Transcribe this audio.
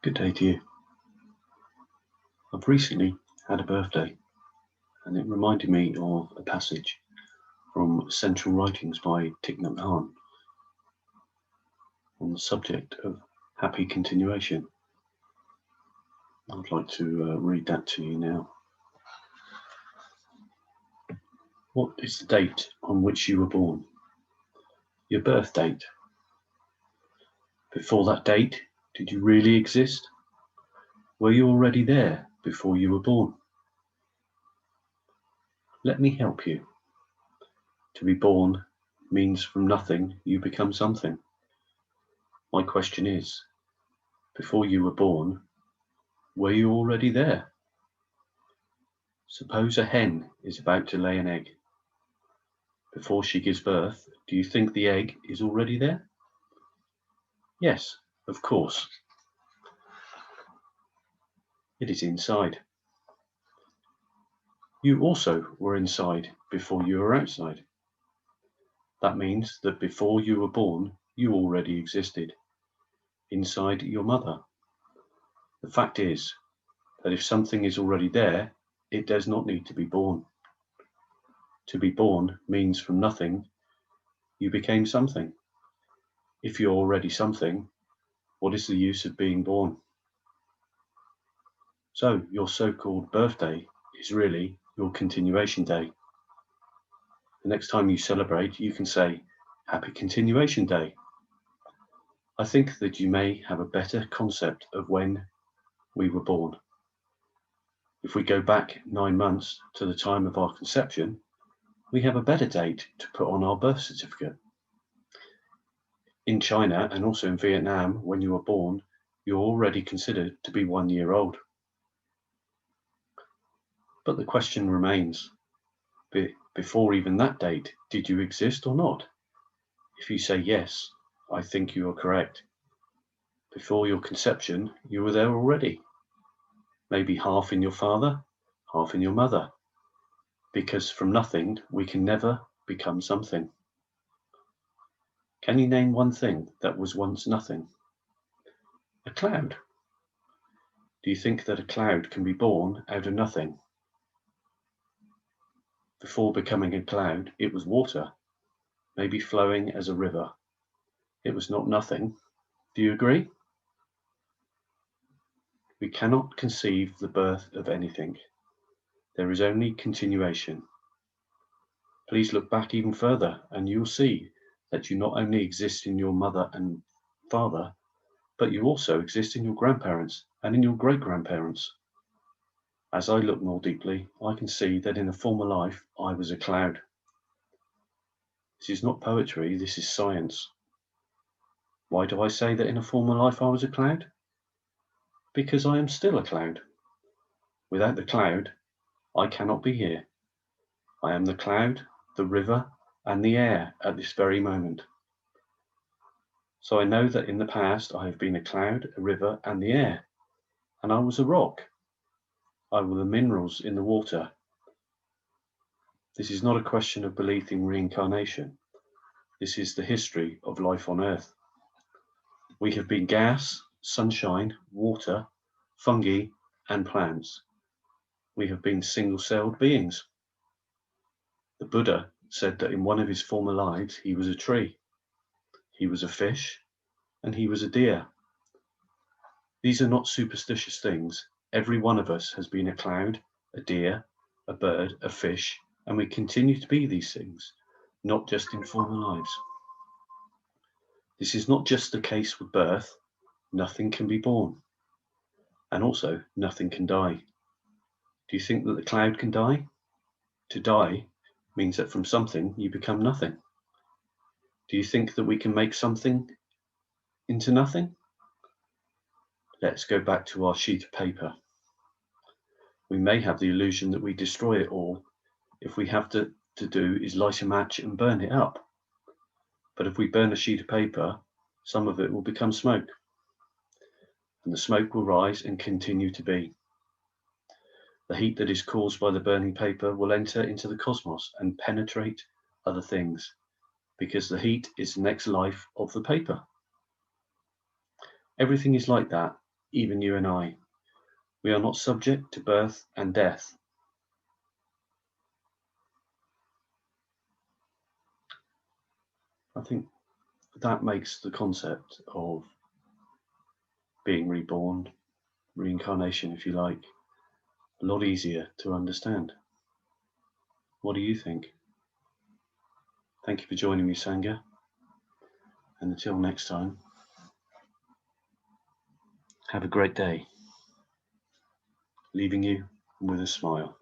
Good day to you. I've recently had a birthday, and it reminded me of a passage from Essential Writings by Thich Nhat Hanh on the subject of happy continuation. I'd like to read that to you now. What is the date on which you were born? Your birth date. Before that date, did you really exist? Were you already there before you were born? Let me help you. To be born means from nothing you become something. My question is, before you were born, were you already there? Suppose a hen is about to lay an egg. Before she gives birth, do you think the egg is already there? Yes, of course. It is inside. You also were inside before you were outside. That means that before you were born, you already existed, inside your mother. The fact is that if something is already there, it does not need to be born. To be born means from nothing, you became something. If you're already something, what is the use of being born? So your so-called birthday is really your continuation day. The next time you celebrate, you can say, Happy Continuation Day. I think that you may have a better concept of when we were born. If we go back 9 months to the time of our conception, we have a better date to put on our birth certificate. In China and also in Vietnam, when you were born, you're already considered to be 1 year old. But the question remains, before even that date, did you exist or not? If you say yes, I think you are correct. Before your conception, you were there already. Maybe half in your father, half in your mother. Because from nothing, we can never become something. Can you name one thing that was once nothing? A cloud. Do you think that a cloud can be born out of nothing? Before becoming a cloud, it was water, maybe flowing as a river. It was not nothing. Do you agree? We cannot conceive the birth of anything. There is only continuation. Please look back even further and you'll see that you not only exist in your mother and father, but you also exist in your grandparents and in your great-grandparents. As I look more deeply, I can see that in a former life, I was a cloud. This is not poetry, this is science. Why do I say that in a former life I was a cloud? Because I am still a cloud. Without the cloud, I cannot be here. I am the cloud, the river, and the air at this very moment. So I know that in the past I have been a cloud, a river, and the air, and I was a rock. I were the minerals in the water. This is not a question of belief in reincarnation. This is the history of life on Earth. We have been gas, sunshine, water, fungi, and plants. We have been single-celled beings. The Buddha said that in one of his former lives he was a tree, he was a fish, and he was a deer. These are not superstitious things. Every one of us has been a cloud, a deer, a bird, a fish, and we continue to be these things, not just in former lives. This is not just the case with birth. Nothing can be born, and also nothing can die. Do you think that the cloud can die? To die means that from something you become nothing. Do you think that we can make something into nothing? Let's go back to our sheet of paper. We may have the illusion that we destroy it all if we have to do is light a match and burn it up. But if we burn a sheet of paper, some of it will become smoke, and the smoke will rise and continue to be. The heat that is caused by the burning paper will enter into the cosmos and penetrate other things, because the heat is the next life of the paper. Everything is like that. even you and I. We are not subject to birth and death. I think that makes the concept of being reborn, reincarnation if you like, a lot easier to understand. What do you think? Thank you for joining me, Sangha, and until next time, have a great day, leaving you with a smile.